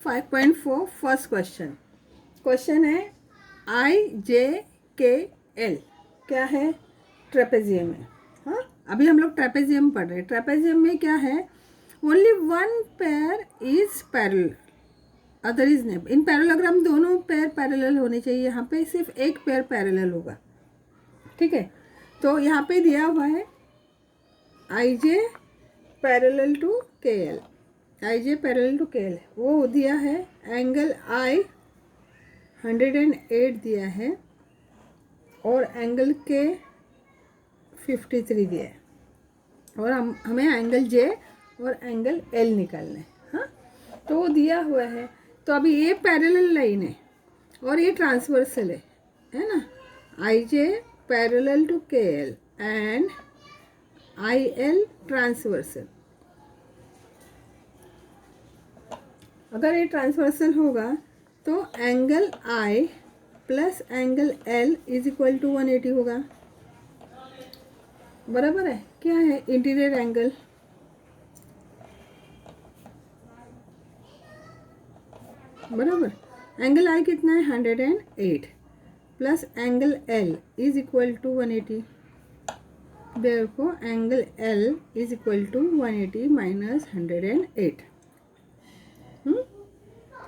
5.4 first question है IJKL क्या है? ट्रेपेजियम है। हाँ, अभी हम लोग ट्रेपेजियम पढ़ रहे हैं। ट्रेपेजियम में क्या है? Only one pair is parallel, other is name. In parallelogram दोनों पेयर पैरेलल होने चाहिए, यहाँ पे सिर्फ एक पेयर पैरेलल होगा। ठीक है, तो यहाँ पे दिया हुआ है IJ parallel to KL, IJ parallel to KL वो दिया है। एंगल I 108 दिया है और एंगल K 53 दिया है, और हमें एंगल J और एंगल L निकालना है। हाँ, तो वो दिया हुआ है। तो अभी ये पैरेलल लाइन है और ये ट्रांसवर्सल है ना। IJ parallel to KL and IL transversal. अगर ये ट्रांसवर्सल होगा तो angle I plus angle L is equal to 180 होगा। बराबर है। क्या है? Interior angle. बराबर। एंगल I कितना है? 108 plus angle L is equal to 180। Therefore angle L is equal to 180 minus 108।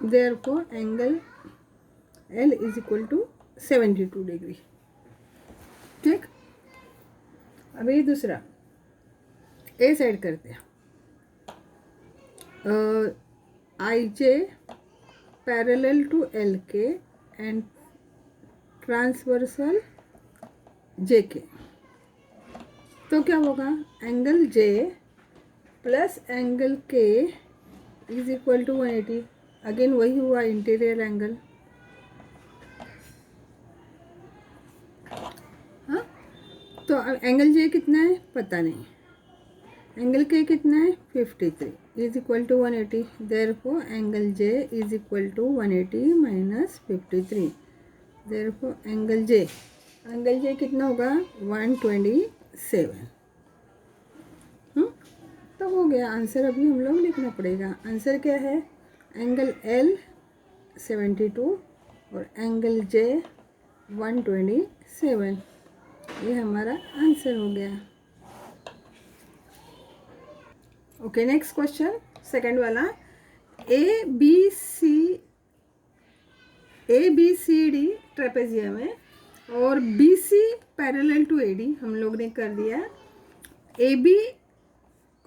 Therefore angle L is equal to 72 degree. ठीक, अभी दूसरा ए साइड करते हैं। IJ parallel to LK and transversal JK। तो क्या होगा? Angle J plus angle K is equal to 180। Again वही हुआ, इंटीरियर एंगल। हाँ, तो एंगल J कितना है पता नहीं, एंगल K कितना है 53 is equal to 180। Therefore angle J is equal to 180 minus 53। Therefore angle J कितना होगा? 127। तो हो गया आंसर। अभी हम लोग लिखना पड़ेगा। आंसर क्या है? एंगल L 72 और एंगल J 127। ये हमारा आंसर हो गया। ओके, नेक्स्ट क्वेश्चन, सेकंड वाला। ABCD ट्रेपेजियम है और BC पैरेलल टू AD हम लोग ने कर दिया। AB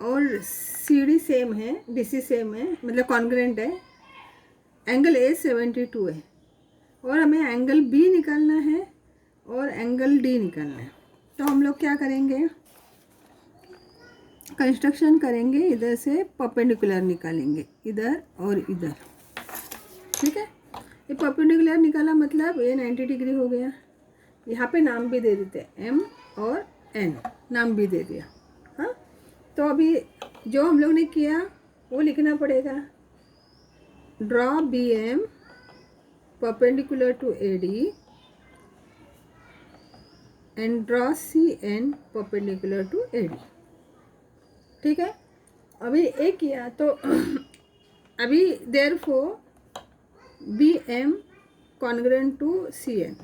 और CD सेम है, DC सेम है, मतलब कॉन्ग्रेंट है। एंगल A 72 है और हमें एंगल B निकालना है और एंगल D निकालना है। तो हम लोग क्या करेंगे? कंस्ट्रक्शन करेंगे, इधर से परपेंडिकुलर निकालेंगे, इधर और इधर। ठीक है, ये परपेंडिकुलर निकाला मतलब ये 90 डिग्री हो गया। यहाँ पे नाम भी दे देते हैं, M और N नाम भी दे दिया। हाँ, तो अभी जो हम लोग ने किया वो लिखना पड़ेगा। Draw BM perpendicular to AD and draw CN perpendicular to AD। ठीक है, अभी एक किया तो अभी therefore BM congruent to CN।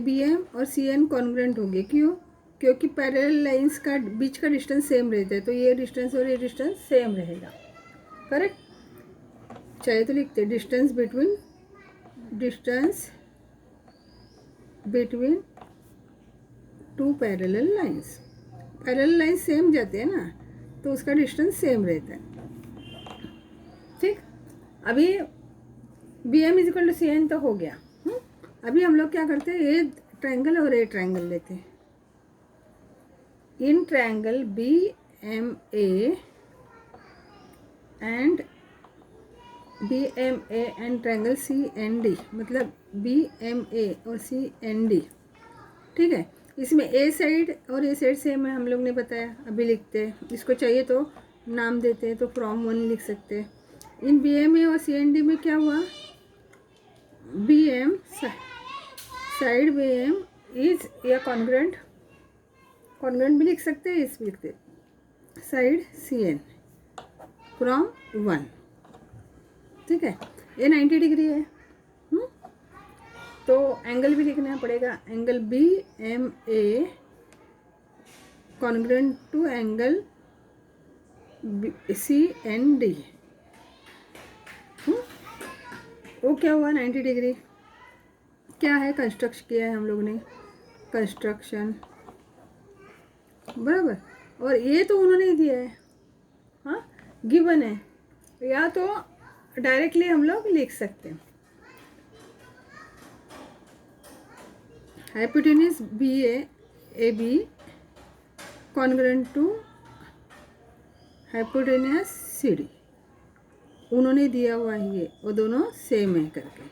BM और CN कॉन्ग्रेंट होंगे। क्यों? क्योंकि पैरेलल लाइंस का बीच का डिस्टेंस सेम रहता है, तो ये डिस्टेंस और ये डिस्टेंस सेम रहेगा। करेक्ट? चाहिए तो लिखते distance between two parallel lines. Parallel lines same जाते हैं ना, तो उसका डिस्टेंस सेम रहता है। ठीक, अभी BM is equal to CN तो हो गया। अभी हम लोग क्या करते हैं? ये ट्रायंगल और ये ट्रायंगल लेते हैं। In triangle BMA and triangle CND, मतलब BMA और CND। ठीक है, इसमें A साइड और A साइड सेम है, हम लोग ने बताया। अभी लिखते हैं, इसको चाहिए तो नाम देते हैं, तो फ्रॉम 1 लिख सकते हैं। इन BMA और CND में क्या हुआ? BM साइड BM इज या कॉन्ग्रेंट भी लिख सकते हैं, इस भी लिखते साइड CN फ्रॉम 1। ठीक है, ये 90 डिग्री है। तो एंगल भी लिखना पड़ेगा, angle B M A congruent to angle C N D. वो क्या हुआ 90 डिग्री, क्या है, कंस्ट्रक्ट किया है हम लोग ने, कंस्ट्रक्शन बराबर। और ये तो उन्होंने दिया है, हाँ गिवन है, या तो डायरेक्टली हम लोग लिख सकते हैं hypotenuse B A B congruent to hypotenuse C D, उन्होंने दिया हुआ है ये, वो दोनों सेम है करके।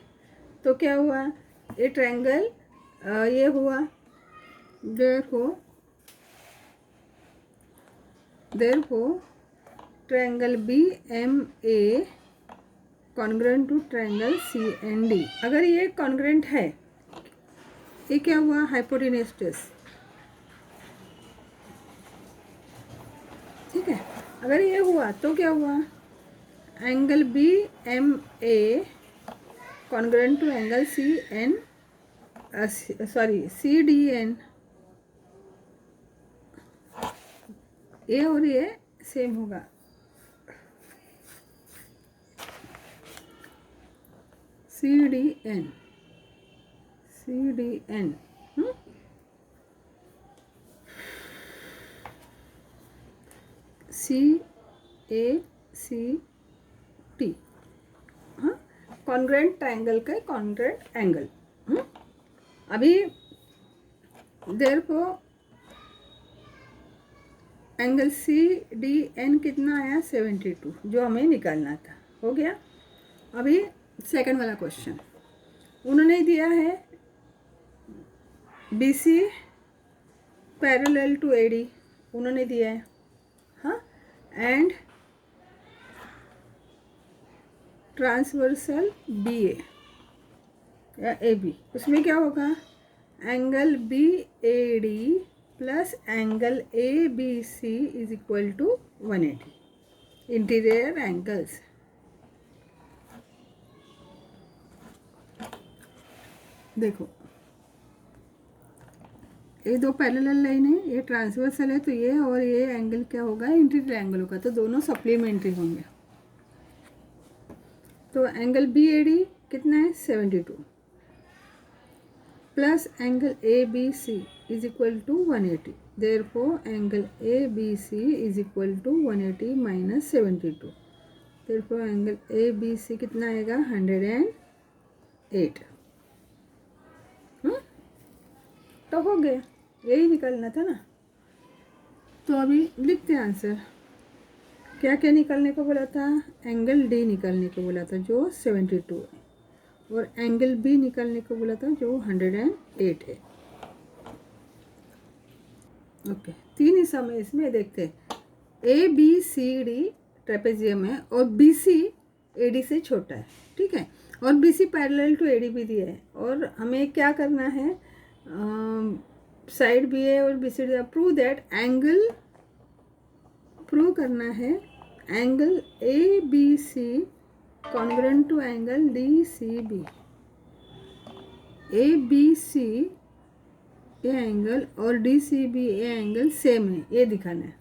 तो क्या हुआ, ये ट्रायंगल ये हुआ, therefore triangle B M A congruent to triangle C N D. अगर ये कॉन्ग्रुएंट है, ये क्या हुआ, हाइपोटेन्यूज टेस्ट, ठीक है। अगर ये हुआ तो क्या हुआ, angle B M A congruent to angle C N C D N, ये और ये सेम होगा, C D N C A C T, हाँ कॉन्ग्रुएंट ट्रायंगल का कॉन्ग्रुएंट एंगल। अभी therefore angle C D N कितना आया 72, जो हमें निकालना था, हो गया। अभी सेकंड वाला क्वेश्चन, उन्होंने दिया है B C parallel to A D, उन्होंने दिया है, हाँ, एंड ट्रांसवर्सल बी ए या ए बी, उसमें क्या होगा, angle B A D plus angle A B C is equal to 180, interior angles. देखो ये दो पैरेलल लाइन है, ये ट्रांसवर्सल है, तो ये और ये एंगल क्या होगा, इंटीरियर एंगल होगा, तो दोनों सप्लीमेंट्री होंगे। तो एंगल बी ए डी कितना है 72 plus angle A B C is equal to 180, therefore angle A B C is equal to 180 minus 72, therefore angle A B C कितना आएगा 108। तो हो गया, यही निकालना था ना। तो अभी लिखते हैं आंसर, क्या क्या निकालने को बोला था, एंगल डी निकालने को बोला था जो 72 है, और एंगल बी निकालने को बोला था जो 108 है। ओके, तीन हिस्सा में इसमें देखते हैं, A B C D trapezium है और बी सी ए डी से छोटा है, ठीक है, और B C parallel to A D भी दिया है, और हमें क्या करना है, साइड बी ए और B C D prove that angle, प्रूव करना है angle A B C congruent to angle D C B, A B C ये एंगल और डी सी बी ये एंगल सेम है, ये दिखाना है।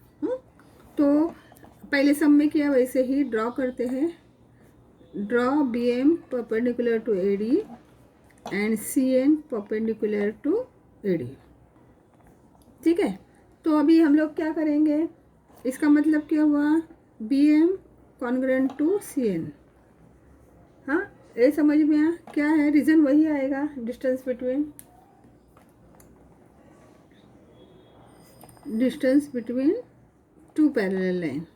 तो पहले सब में किया वैसे ही ड्रॉ करते हैं, draw B M perpendicular to A D and C N perpendicular to A D, ठीक है। तो अभी हम लोग क्या करेंगे, इसका मतलब क्या हुआ, B M congruent to C N, हाँ ये समझ में आया, क्या है रीजन वही आएगा, distance between two parallel line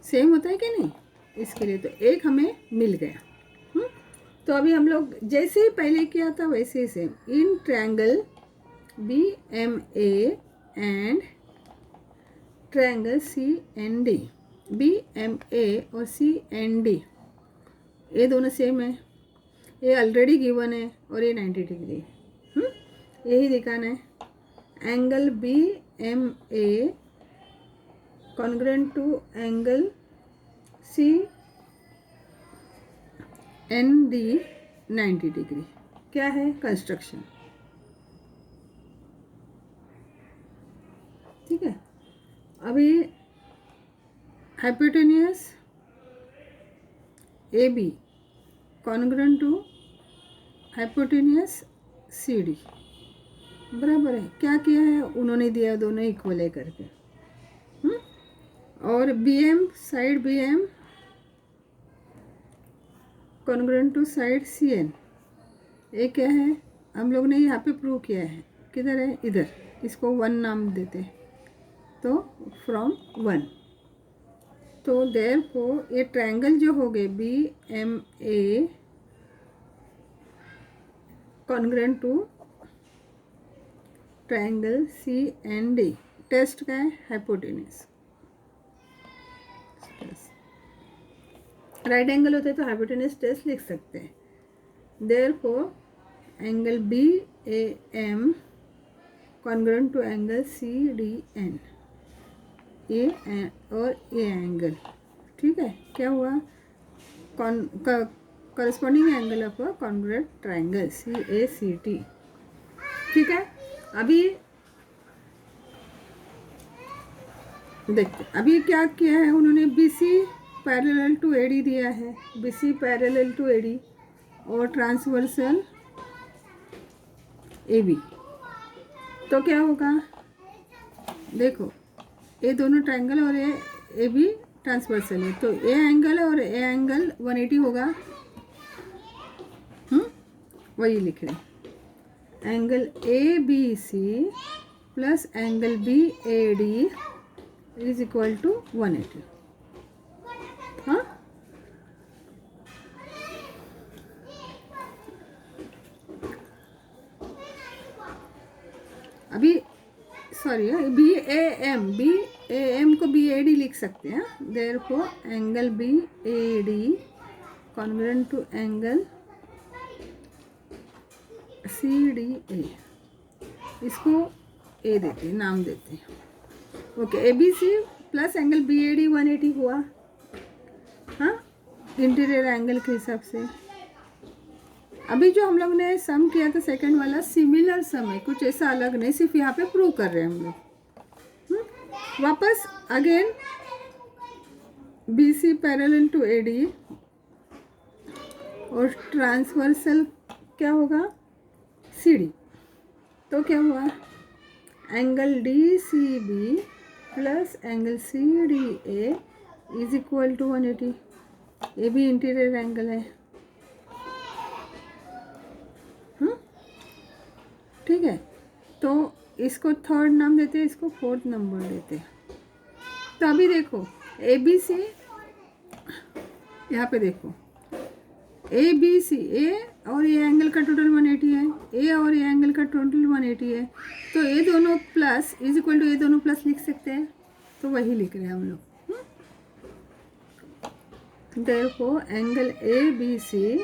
same होता है कि नहीं, इसके लिए तो एक हमें मिल गया। तो अभी हम लोग जैसे ही पहले किया था वैसे ही same, in triangle B M A and triangle C N D, B M A और सी एन डी ये दोनों सेम है, ये ऑलरेडी गिवन है और ये 90 डिग्री है, यही दिखाना है। Angle B M A congruent to angle C N D 90 degree. क्या है? कंस्ट्रक्शन। ठीक है। अभी hypotenuse A B congruent to hypotenuse C D बराबर है। क्या किया है उन्होंने? दिया दोनों इक्वल है करके। और B M side B M congruent to side C N. ये क्या है? हम लोग ने यहाँ पे प्रूव किया है। किधर है? इधर। इसको 1 नाम देते हैं, तो फ्रॉम 1। तो देयरफॉर ये ट्रायंगल जो हो गए B M A congruent to triangle C N D. Test का है? हाइपोटेन्यूज। राइट एंगल होते तो हाइपोटेन्यूज टेस्ट लिख सकते हैं। Therefore angle B A M congruent to angle C D N, ये और ये एंगल। ठीक है। क्या हुआ? Corresponding angle of a congruent triangle C A C T. ठीक है। अभी देखते, अभी क्या किया है उन्होंने? BC पैरेलल टू AD दिया है, BC पैरेलल टू AD और ट्रांसवर्सल AB। तो क्या होगा? देखो, ये दोनों ट्रायंगल और ये AB ट्रांसवर्सल है, तो ये एंगल और ये एंगल 180 होगा। वही लिख रहे हैं। Angle ABC plus angle BAD is equal to 180। हाँ, अभी सॉरी, BAM को BAD लिख सकते हैं। Therefore angle BAD congruent to angle CDA, इसको A देते हैं, नाम देते हैं। Okay, ABC plus angle BAD 180 हुआ। हाँ, इंटीरियर एंगल के हिसाब से। अभी जो हम लोग ने सम किया था सेकंड वाला, सिमिलर सम है, कुछ ऐसा अलग नहीं, सिर्फ यहाँ पे प्रूव कर रहे हैं हम लोग। वापस again BC parallel to AD और ट्रांसवर्सल क्या होगा? CD। तो क्या हुआ? Angle DCB plus angle CDA is equal to 180। ये भी इंटीरियर एंगल है। ठीक है। तो इसको थर्ड नाम देते हैं, इसको फोर्थ नंबर देते हैं। तो अभी देखो ABC, यहाँ पे देखो ABC, ए और ये एंगल का टोटल 180 है, ए और ये एंगल का टोटल 180 है। तो ये दोनों प्लस इज इक्वल टू ये दोनों प्लस लिख सकते हैं, तो वही लिख रहे हैं हम लोग। Therefore angle ABC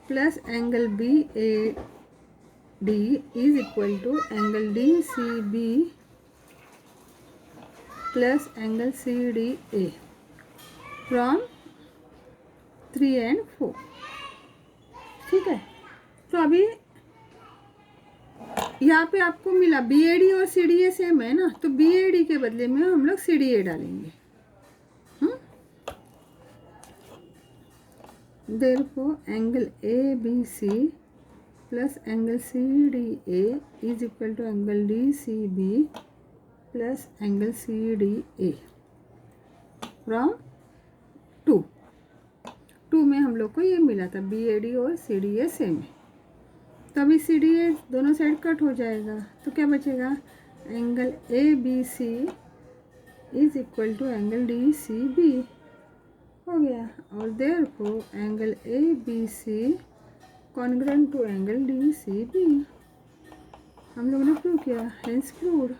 plus angle BAD is equal to angle DCB plus angle CDA from 3 and 4। ठीक है। तो अभी यहाँ पे आपको मिला BAD और CDA सेम है ना, तो BAD के बदले में हम लोग CDA डालेंगे। Therefore angle ABC plus angle CDA is equal to angle DCB plus angle CDA from 2 में हम लोग को ये मिला था, BAD और CDA सेम है। तो अभी CDA दोनों साइड कट हो जाएगा, तो क्या बचेगा? Angle ABC is equal to angle DCB हो गया। और therefore angle ABC congruent to angle DCB हम लोगों ने प्रूव किया, हेंस प्रूव्ड।